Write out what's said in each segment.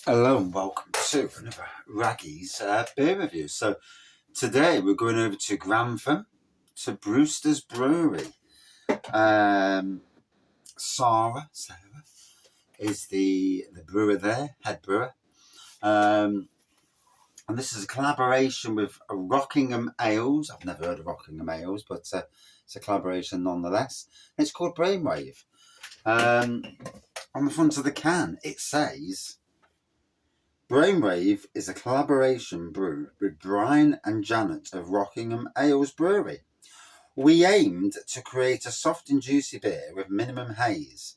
Hello and welcome to another Raggy's beer review. So today we're going over to Grantham to Brewsters Brewery. Sarah is the brewer there, head brewer. And this is a collaboration with Rockingham Ales. I've never heard of Rockingham Ales, but it's a collaboration nonetheless. It's called Brainwave. On the front of the can it says Brainwave is a collaboration brew with Brian and Janet of Rockingham Ales Brewery. We aimed to create a soft and juicy beer with minimum haze.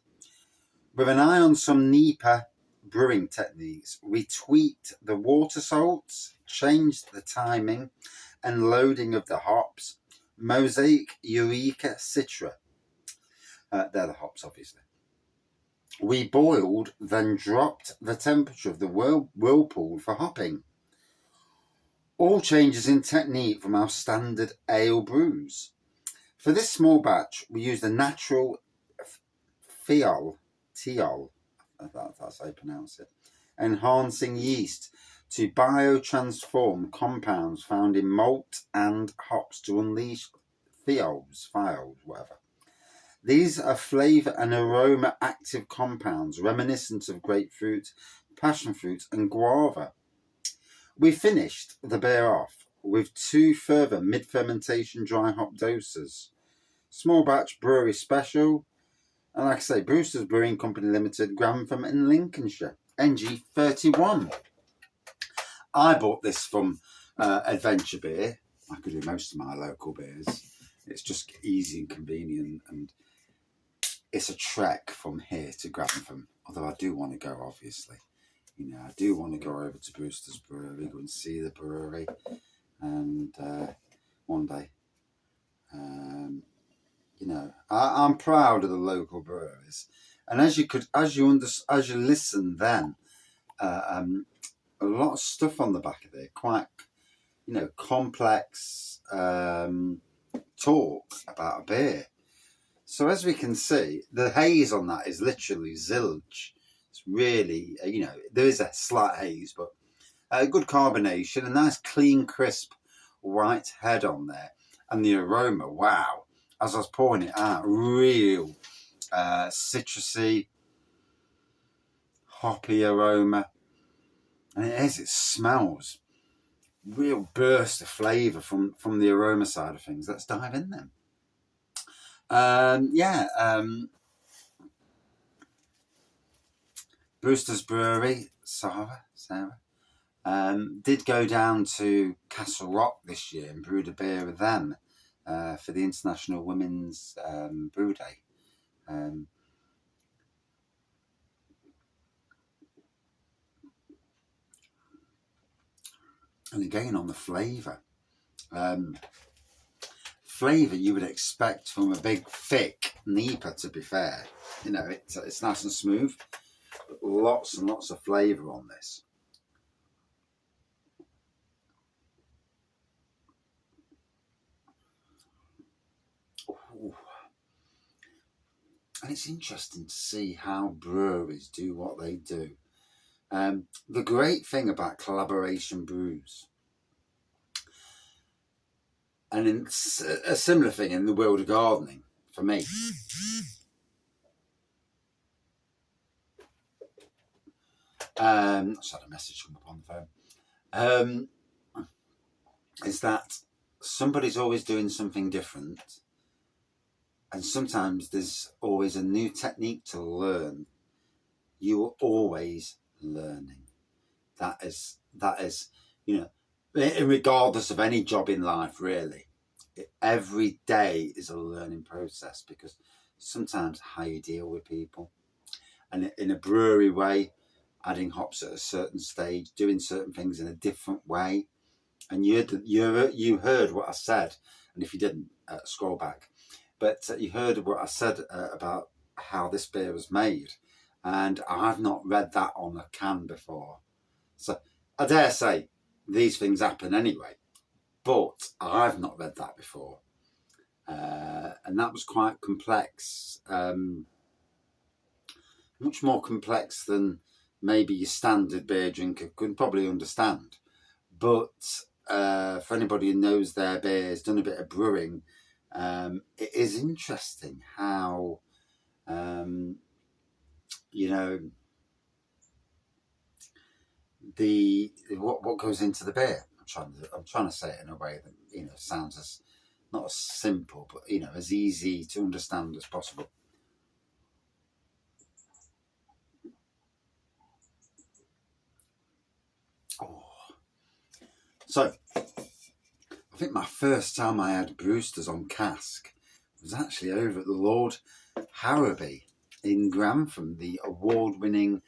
With an eye on some NEPA brewing techniques, we tweaked the water salts, changed the timing and loading of the hops, Mosaic, Eureka, Citra. They're the hops, obviously. We boiled, then dropped the temperature of the whirlpool for hopping. All changes in technique from our standard ale brews. For this small batch, we used a natural thiol, that's how you pronounce it, enhancing yeast to biotransform compounds found in malt and hops to unleash thiols, whatever. These are flavour and aroma active compounds reminiscent of grapefruit, passion fruit and guava. We finished the beer off with 2 further mid-fermentation dry hop doses. Small batch brewery special, and like I say, Brewsters Brewing Company Limited, Grantham in Lincolnshire, NG31. I bought this from Adventure Beer. I could do most of my local beers. It's just easy and convenient, and it's a trek from here to Grantham, although I do want to go, obviously. You know, I do want to go over to Brewsters Brewery, go and see the brewery, and one day. You know, I'm proud of the local breweries, and as you listen, then a lot of stuff on the back of it, quite, you know, complex talk about a beer. So as we can see, the haze on that is literally zilch. It's really, you know, there is a slight haze, but good carbonation, a nice clean, crisp white head on there. And the aroma, wow. As I was pouring it out, real citrusy, hoppy aroma. And it smells. Real burst of flavour from the aroma side of things. Let's dive in then. Brewsters Brewery, Sarah, did go down to Castle Rock this year and brewed a beer with them for the International Women's Brew Day. And again on the flavour. Flavour you would expect from a big, thick NEPA, to be fair. You know, it's nice and smooth, but lots and lots of flavour on this. Ooh. And it's interesting to see how breweries do what they do. The great thing about collaboration brews, and it's a similar thing in the world of gardening for me. Just had a message come up on the phone. Is that somebody's always doing something different, and sometimes there's always a new technique to learn. You are always learning. That is, you know, regardless of any job in life, really. Every day is a learning process, because sometimes how you deal with people, and in a brewery way, adding hops at a certain stage, doing certain things in a different way. And you heard what I said, and if you didn't, scroll back. But you heard what I said about how this beer was made, and I've not read that on a can before. So I dare say these things happen anyway, but I've not read that before. And that was quite complex, much more complex than maybe your standard beer drinker could probably understand. But for anybody who knows their beers, done a bit of brewing, it is interesting how, you know, what goes into the beer. I'm trying to say it in a way that, you know, sounds as not as simple, but, you know, as easy to understand as possible. Oh. So, I think my first time I had Brewsters on cask was actually over at the Lord Harrowby in Grantham, the award-winning,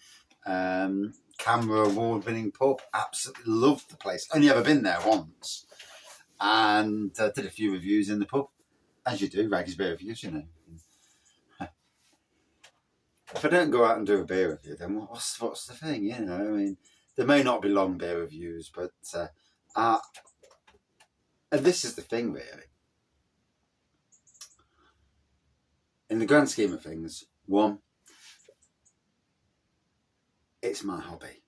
Camera award-winning pub. Absolutely loved the place. Only ever been there once, and did a few reviews in the pub, as you do, Raggy's beer reviews, you know. If I don't go out and do a beer review, then what's the thing, you know? I mean, there may not be long beer reviews, but and this is the thing, really. In the grand scheme of things, one, it's my hobby,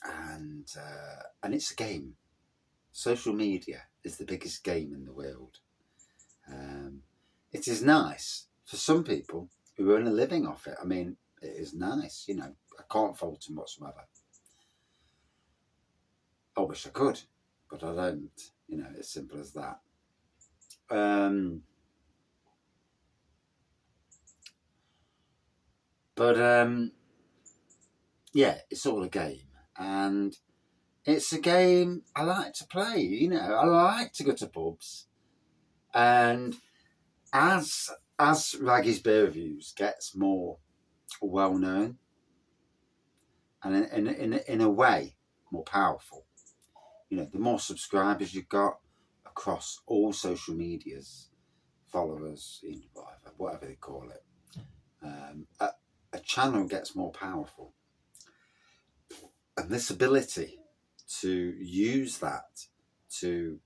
and it's a game. Social media is the biggest game in the world. It is nice for some people who earn a living off it. I mean, it is nice, you know. I can't fault them whatsoever. I wish I could, but I don't. You know, it's simple as that. Yeah, it's all a game, and it's a game I like to play. You know, I like to go to pubs, and as Raggy's Beer Reviews gets more well known, and in a way more powerful, you know, the more subscribers you've got across all social medias, followers, whatever they call it, a channel gets more powerful, and this ability to use that to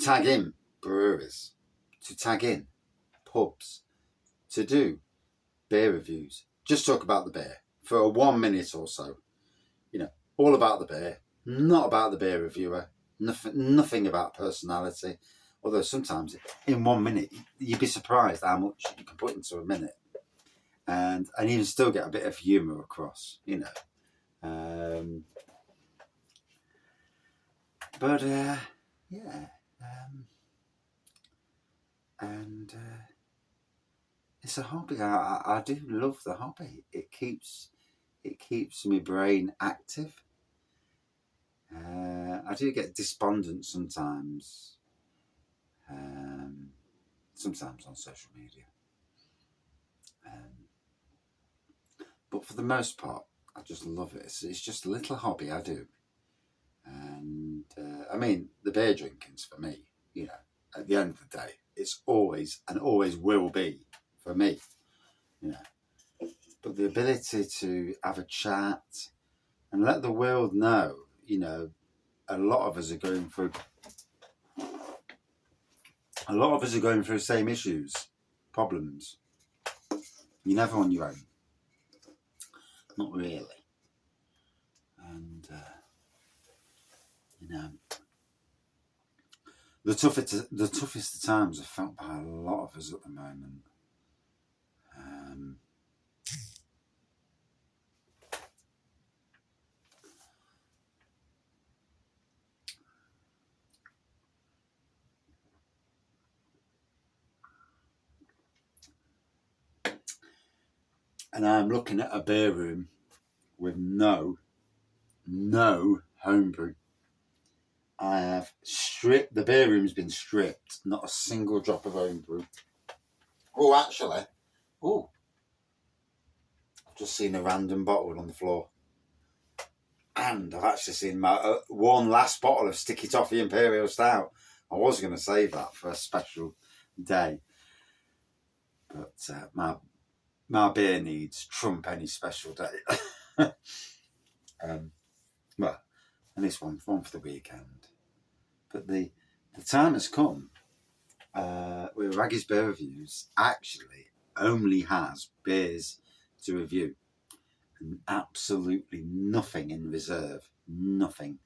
tag in breweries, to tag in pubs, to do beer reviews, just talk about the beer for 1 minute or so, you know, all about the beer, not about the beer reviewer, nothing about personality. Although sometimes in 1 minute you'd be surprised how much you can put into a minute, and even still get a bit of humour across, you know. Yeah, and it's a hobby. I do love the hobby. It keeps my brain active. I do get despondent sometimes. Sometimes on social media. But for the most part, I just love it. It's just a little hobby I do. And I mean, the beer drinking's for me, you know, at the end of the day, it's always and always will be for me, you know. But the ability to have a chat and let the world know, you know, a lot of us are going through the same issues, problems. You're never on your own. Not really. And, you know, the toughest times are felt by a lot of us at the moment. And I'm looking at a beer room with no homebrew. I have stripped, the beer room's been stripped, not a single drop of homebrew. Oh, actually, I've just seen a random bottle on the floor. And I've actually seen my one last bottle of Sticky Toffee Imperial Stout. I was going to save that for a special day. But my beer needs trump any special day. Well, and this one for the weekend. But the time has come where Raggy's Beer Reviews actually only has beers to review and absolutely nothing in reserve. Nothing.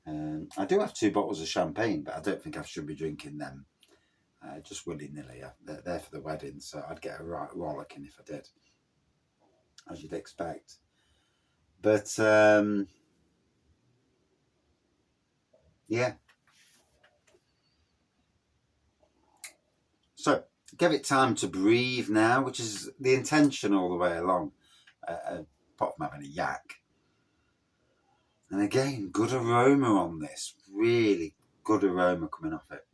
I do have 2 bottles of champagne, but I don't think I should be drinking them just willy-nilly. They're there for the wedding, so I'd get a right rollicking if I did, as you'd expect. But yeah. So give it time to breathe now, which is the intention all the way along, apart from having a yak. And again, good aroma on this, really good aroma coming off it.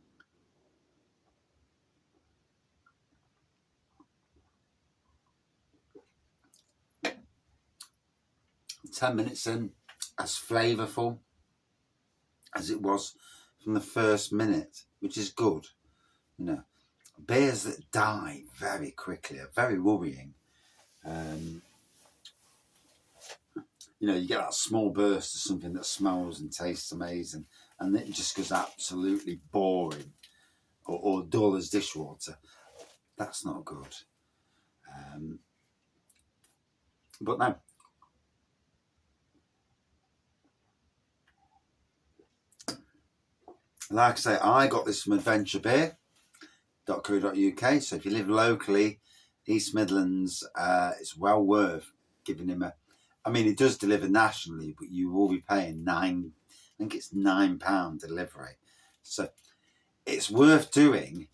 "10 minutes in, as flavourful as it was from the first minute, which is good. You know, beers that die very quickly are very worrying. You know, you get that small burst of something that smells and tastes amazing, and it just goes absolutely boring or dull as dishwater. That's not good. But no. Like I say, I got this from adventurebeer.co.uk. So if you live locally, East Midlands, it's well worth giving him a... I mean, it does deliver nationally, but you will be paying I think it's £9 delivery. So it's worth doing,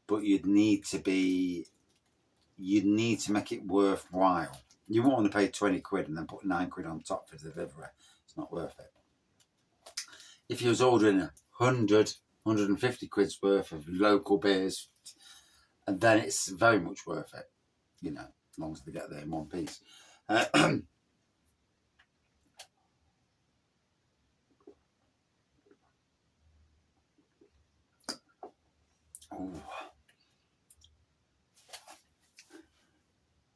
but you'd need to make it worthwhile. You won't want to pay 20 quid and then put 9 quid on top for delivery. It's not worth it. If you was ordering 100, 150 quid's worth of local beers, and then it's very much worth it, you know, as long as they get there in one piece.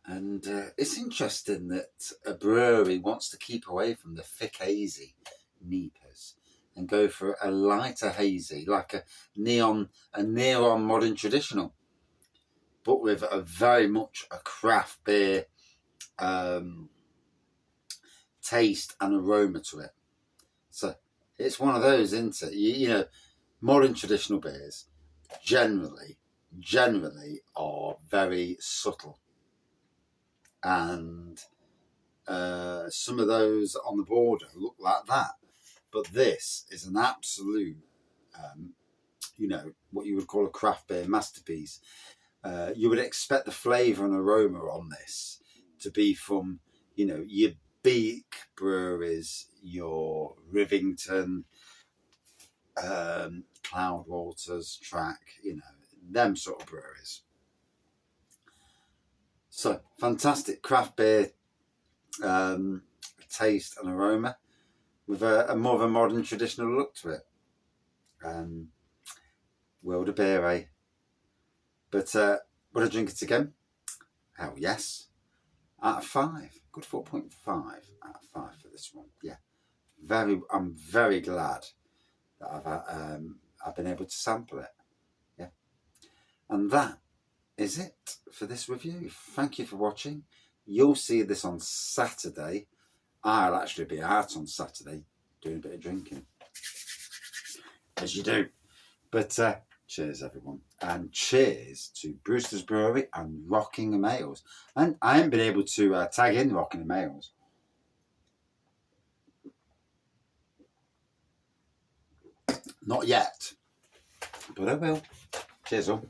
And it's interesting that a brewery wants to keep away from the thick hazy Neepers and go for a lighter hazy, like a neon modern traditional, but with a very much a craft beer taste and aroma to it. So it's one of those, isn't it? You know, modern traditional beers generally are very subtle, and some of those on the border look like that. But this is an absolute, you know, what you would call a craft beer masterpiece. You would expect the flavour and aroma on this to be from, you know, your Beak breweries, your Rivington, Cloudwaters, Track, you know, them sort of breweries. So fantastic craft beer taste and aroma with a more of a modern traditional look to it. World of beer, eh? But would I drink it again? Oh yes, out of 5. Good 4.5 out of 5 for this one. Yeah, I'm very glad that I've been able to sample it. Yeah, and that is it for this review. Thank you for watching. You'll see this on Saturday. I'll actually be out on Saturday doing a bit of drinking, as you do. But cheers, everyone. And cheers to Brewsters Brewery and Rockingham Ales. And I haven't been able to tag in Rockingham Ales. Not yet. But I will. Cheers, all.